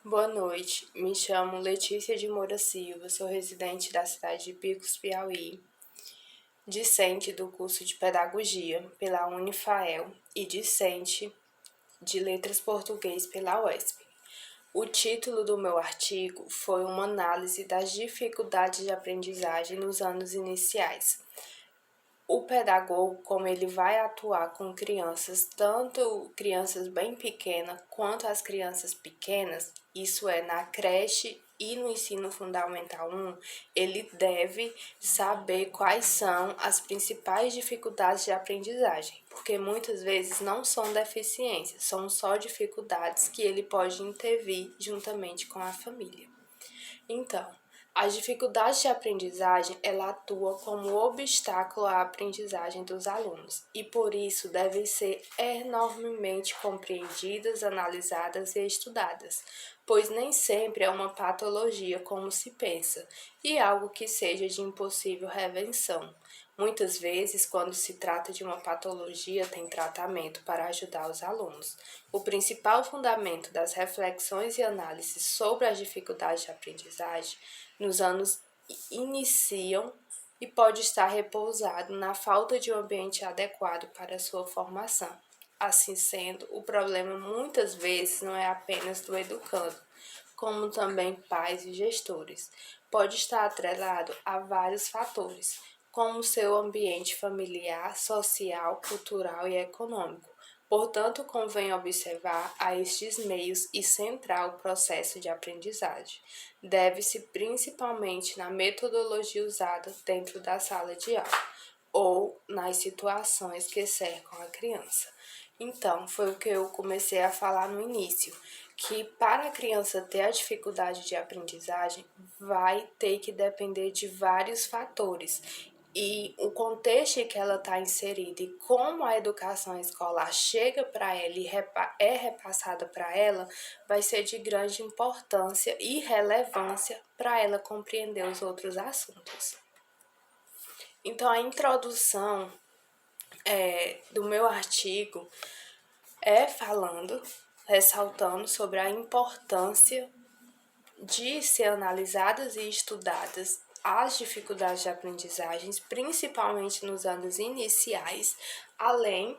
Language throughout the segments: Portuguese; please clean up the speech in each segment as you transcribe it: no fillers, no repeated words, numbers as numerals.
Boa noite, me chamo Letícia de Moura Silva, sou residente da cidade de Picos, Piauí, discente do curso de Pedagogia pela Unifael e discente de Letras Português pela UESP. O título do meu artigo foi uma análise das dificuldades de aprendizagem nos anos iniciais. O pedagogo, como ele vai atuar com crianças, tanto crianças bem pequenas quanto as crianças pequenas, isso é, na creche e no ensino fundamental 1, ele deve saber quais são as principais dificuldades de aprendizagem, porque muitas vezes não são deficiências, são só dificuldades que ele pode intervir juntamente com a família. Então, as dificuldades de aprendizagem, ela atua como obstáculo à aprendizagem dos alunos e por isso devem ser enormemente compreendidas, analisadas e estudadas, pois nem sempre é uma patologia como se pensa e algo que seja de impossível reversão. Muitas vezes, quando se trata de uma patologia, tem tratamento para ajudar os alunos. O principal fundamento das reflexões e análises sobre as dificuldades de aprendizagem nos anos iniciam e pode estar repousado na falta de um ambiente adequado para sua formação. Assim sendo, o problema muitas vezes não é apenas do educando, como também pais e gestores. Pode estar atrelado a vários fatores, como seu ambiente familiar, social, cultural e econômico. Portanto, convém observar a estes meios e centrar o processo de aprendizagem. Deve-se principalmente na metodologia usada dentro da sala de aula ou nas situações que cercam a criança. Então, foi o que eu comecei a falar no início, que para a criança ter a dificuldade de aprendizagem, vai ter que depender de vários fatores. E o contexto em que ela está inserida e como a educação escolar chega para ela e é repassada para ela, vai ser de grande importância e relevância para ela compreender os outros assuntos. Então, a introdução do meu artigo ressaltando sobre a importância de ser analisadas e estudadas as dificuldades de aprendizagens, principalmente nos anos iniciais, além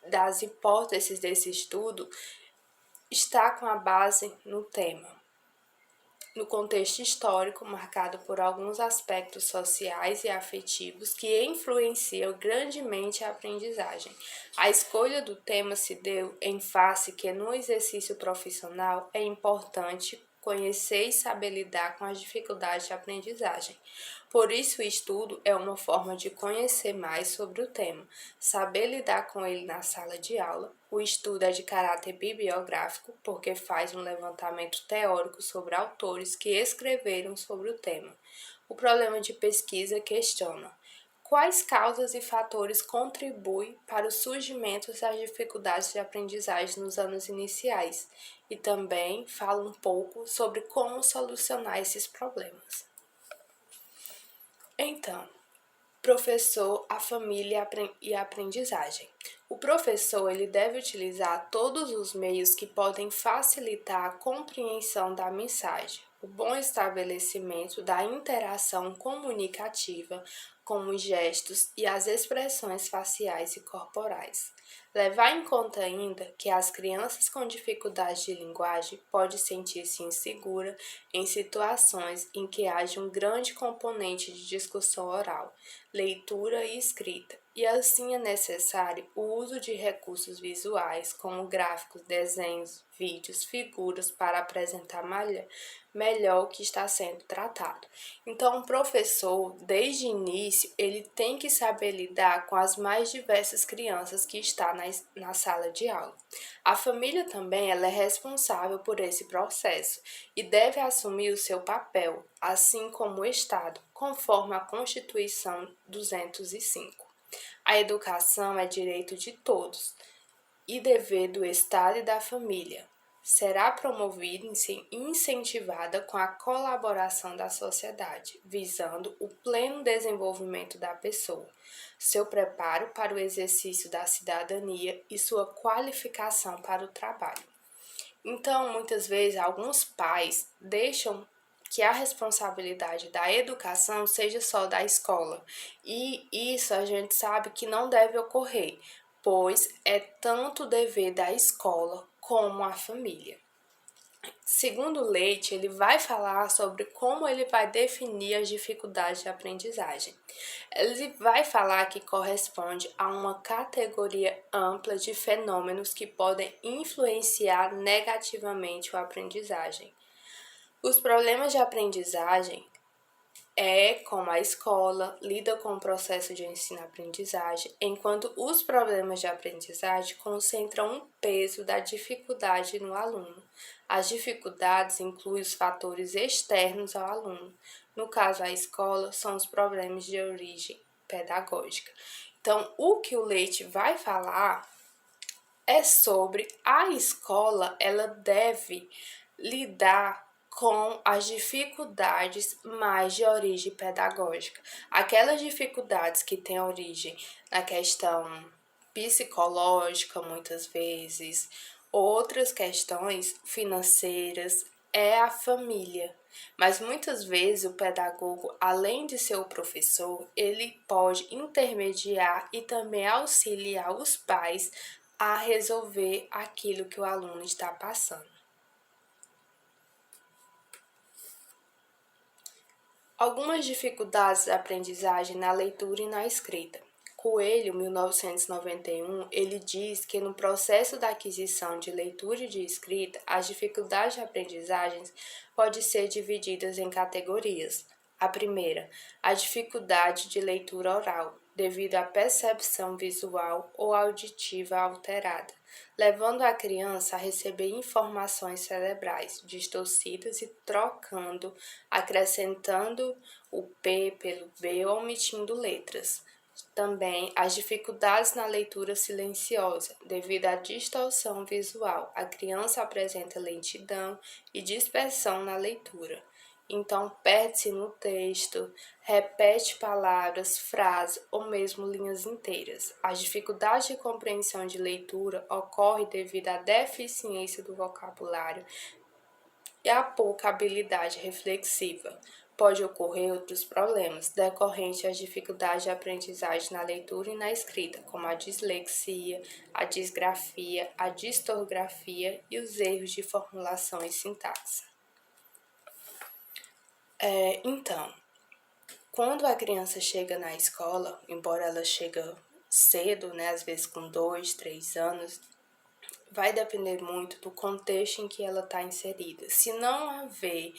das hipóteses desse estudo, está com a base no tema. No contexto histórico, marcado por alguns aspectos sociais e afetivos que influenciam grandemente a aprendizagem. A escolha do tema se deu em face que no exercício profissional é importante conhecer e saber lidar com as dificuldades de aprendizagem. Por isso, o estudo é uma forma de conhecer mais sobre o tema, saber lidar com ele na sala de aula. O estudo é de caráter bibliográfico, porque faz um levantamento teórico sobre autores que escreveram sobre o tema. O problema de pesquisa questiona quais causas e fatores contribuem para o surgimento das dificuldades de aprendizagem nos anos iniciais e também fala um pouco sobre como solucionar esses problemas. Então, professor, a família e a aprendizagem. O professor ele deve utilizar todos os meios que podem facilitar a compreensão da mensagem, o bom estabelecimento da interação comunicativa com os gestos e as expressões faciais e corporais. Levar em conta ainda que as crianças com dificuldade de linguagem podem sentir-se insegura em situações em que haja um grande componente de discussão oral, leitura e escrita, e assim é necessário o uso de recursos visuais, como gráficos, desenhos, vídeos, figuras, para apresentar melhor o que está sendo tratado. Então, o professor, desde o início, ele tem que saber lidar com as mais diversas crianças que estão na sala de aula. A família também ela é responsável por esse processo e deve assumir o seu papel, assim como o Estado, conforme a Constituição 205. A educação é direito de todos e dever do Estado e da família. Será promovida e incentivada com a colaboração da sociedade, visando o pleno desenvolvimento da pessoa, seu preparo para o exercício da cidadania e sua qualificação para o trabalho. Então, muitas vezes, alguns pais deixam que a responsabilidade da educação seja só da escola. E isso a gente sabe que não deve ocorrer, pois é tanto dever da escola como a família. Segundo Leite, ele vai falar sobre como ele vai definir as dificuldades de aprendizagem. Ele vai falar que corresponde a uma categoria ampla de fenômenos que podem influenciar negativamente a aprendizagem. Os problemas de aprendizagem como a escola lida com o processo de ensino-aprendizagem, enquanto os problemas de aprendizagem concentram um peso da dificuldade no aluno. As dificuldades incluem os fatores externos ao aluno. No caso, a escola são os problemas de origem pedagógica. Então, o que o Leite vai falar é sobre a escola, ela deve lidar com as dificuldades mais de origem pedagógica. Aquelas dificuldades que têm origem na questão psicológica, muitas vezes, outras questões financeiras, é a família. Mas muitas vezes o pedagogo, além de ser o professor, ele pode intermediar e também auxiliar os pais a resolver aquilo que o aluno está passando. Algumas dificuldades da aprendizagem na leitura e na escrita. Coelho, 1991, ele diz que no processo da aquisição de leitura e de escrita, as dificuldades de aprendizagem podem ser divididas em categorias. A primeira, a dificuldade de leitura oral, devido à percepção visual ou auditiva alterada, levando a criança a receber informações cerebrais distorcidas e trocando, acrescentando o P pelo B ou omitindo letras. Também as dificuldades na leitura silenciosa, devido à distorção visual. A criança apresenta lentidão e dispersão na leitura. Então, perde-se no texto, repete palavras, frases ou mesmo linhas inteiras. As dificuldades de compreensão de leitura ocorrem devido à deficiência do vocabulário e à pouca habilidade reflexiva. Pode ocorrer outros problemas decorrentes às dificuldades de aprendizagem na leitura e na escrita, como a dislexia, a disgrafia, a distorgrafia e os erros de formulação e sintaxe. Então, quando a criança chega na escola, embora ela chegue cedo, né, às vezes com 2, 3 anos, vai depender muito do contexto em que ela está inserida. Se não haver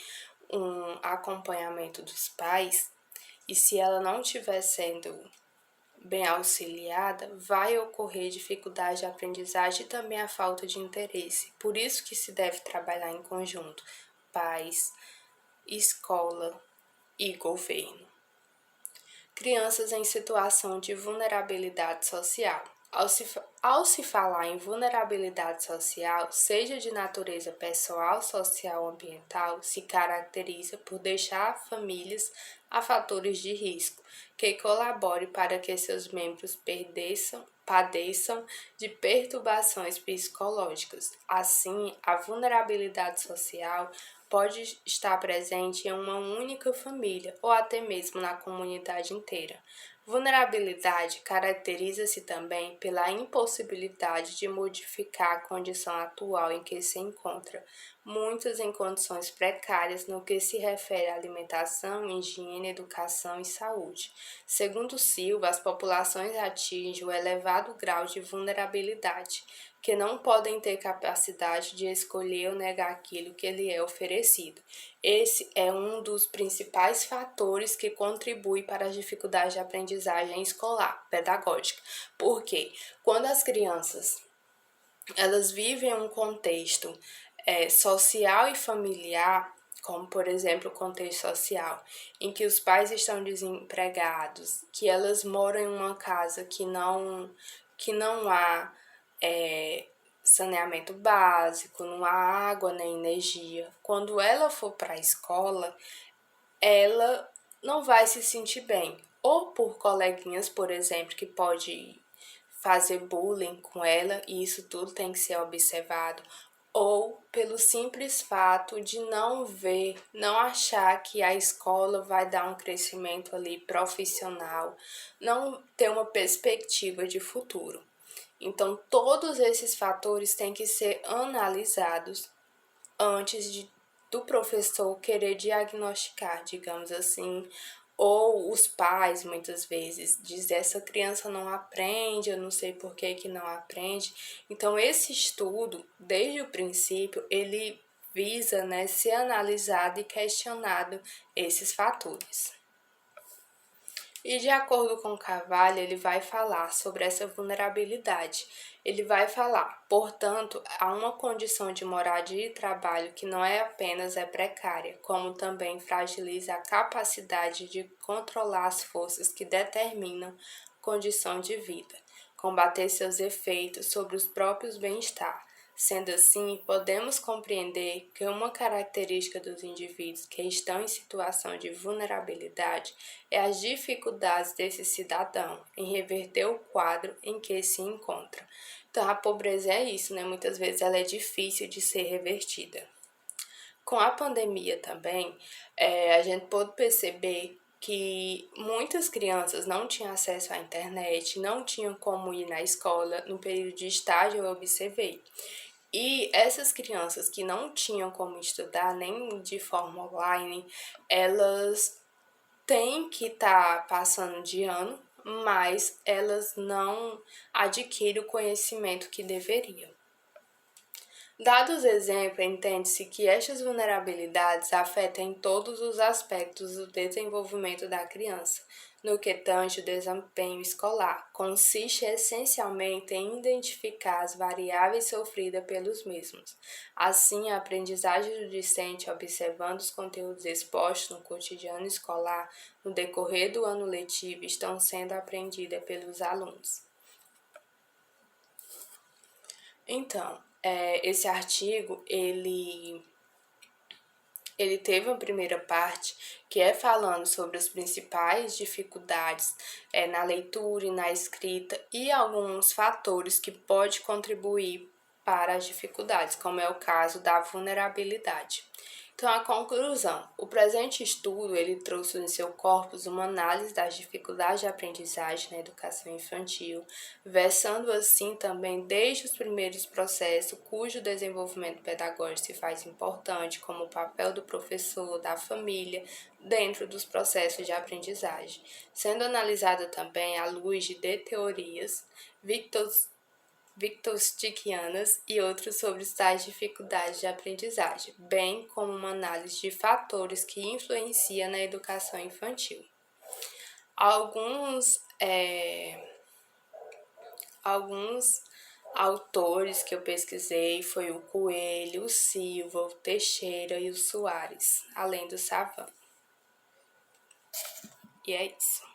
um acompanhamento dos pais e se ela não estiver sendo bem auxiliada, vai ocorrer dificuldade de aprendizagem e também a falta de interesse. Por isso que se deve trabalhar em conjunto, pais, escola e governo. Crianças em situação de vulnerabilidade social. Ao se falar em vulnerabilidade social, seja de natureza pessoal, social ou ambiental, se caracteriza por deixar famílias a fatores de risco que colaborem para que seus membros padeçam de perturbações psicológicas. Assim, a vulnerabilidade social pode estar presente em uma única família ou até mesmo na comunidade inteira. Vulnerabilidade caracteriza-se também pela impossibilidade de modificar a condição atual em que se encontra, muitos em condições precárias no que se refere à alimentação, higiene, educação e saúde. Segundo Silva, as populações atingem o elevado grau de vulnerabilidade, que não podem ter capacidade de escolher ou negar aquilo que lhe é oferecido. Esse é um dos principais fatores que contribui para as dificuldades de aprendizagem escolar, pedagógica. Porque quando as crianças elas vivem um contexto social e familiar, como por exemplo o contexto social, em que os pais estão desempregados, que elas moram em uma casa que não há saneamento básico, não há água nem energia. Quando ela for para a escola, ela não vai se sentir bem. Ou por coleguinhas, por exemplo, que pode fazer bullying com ela, e isso tudo tem que ser observado, ou pelo simples fato de não ver, não achar que a escola vai dar um crescimento ali profissional, não ter uma perspectiva de futuro. Então, todos esses fatores têm que ser analisados antes do professor querer diagnosticar, digamos assim, ou os pais muitas vezes dizem essa criança não aprende, eu não sei por que que não aprende. Então esse estudo, desde o princípio, ele visa, né, ser analisado e questionado esses fatores. E de acordo com Carvalho, ele vai falar sobre essa vulnerabilidade. Ele vai falar, portanto, há uma condição de moradia e trabalho que não é apenas precária, como também fragiliza a capacidade de controlar as forças que determinam condição de vida, combater seus efeitos sobre os próprios bem-estar. Sendo assim, podemos compreender que uma característica dos indivíduos que estão em situação de vulnerabilidade é as dificuldades desse cidadão em reverter o quadro em que se encontra. Então, a pobreza é isso, né? Muitas vezes ela é difícil de ser revertida. Com a pandemia também, a gente pôde perceber que muitas crianças não tinham acesso à internet, não tinham como ir na escola. No período de estágio, eu observei. E essas crianças que não tinham como estudar nem de forma online, elas têm que estar passando de ano, mas elas não adquirem o conhecimento que deveriam. Dados os exemplos, entende-se que estas vulnerabilidades afetam todos os aspectos do desenvolvimento da criança. No que tange o desempenho escolar, consiste essencialmente em identificar as variáveis sofridas pelos mesmos. Assim, a aprendizagem do discente, observando os conteúdos expostos no cotidiano escolar no decorrer do ano letivo, estão sendo aprendidas pelos alunos. Então, esse artigo, ele teve uma primeira parte que é falando sobre as principais dificuldades na leitura e na escrita e alguns fatores que podem contribuir para as dificuldades, como é o caso da vulnerabilidade. Então, a conclusão. O presente estudo, ele trouxe em seu corpus uma análise das dificuldades de aprendizagem na educação infantil, versando assim também desde os primeiros processos, cujo desenvolvimento pedagógico se faz importante, como o papel do professor, da família, dentro dos processos de aprendizagem, sendo analisada também à luz de teorias Wittgensteinianas e outros sobre tais dificuldades de aprendizagem, bem como uma análise de fatores que influenciam na educação infantil. Alguns autores que eu pesquisei foi o Coelho, o Silva, o Teixeira e o Soares, além do Savan. E é isso.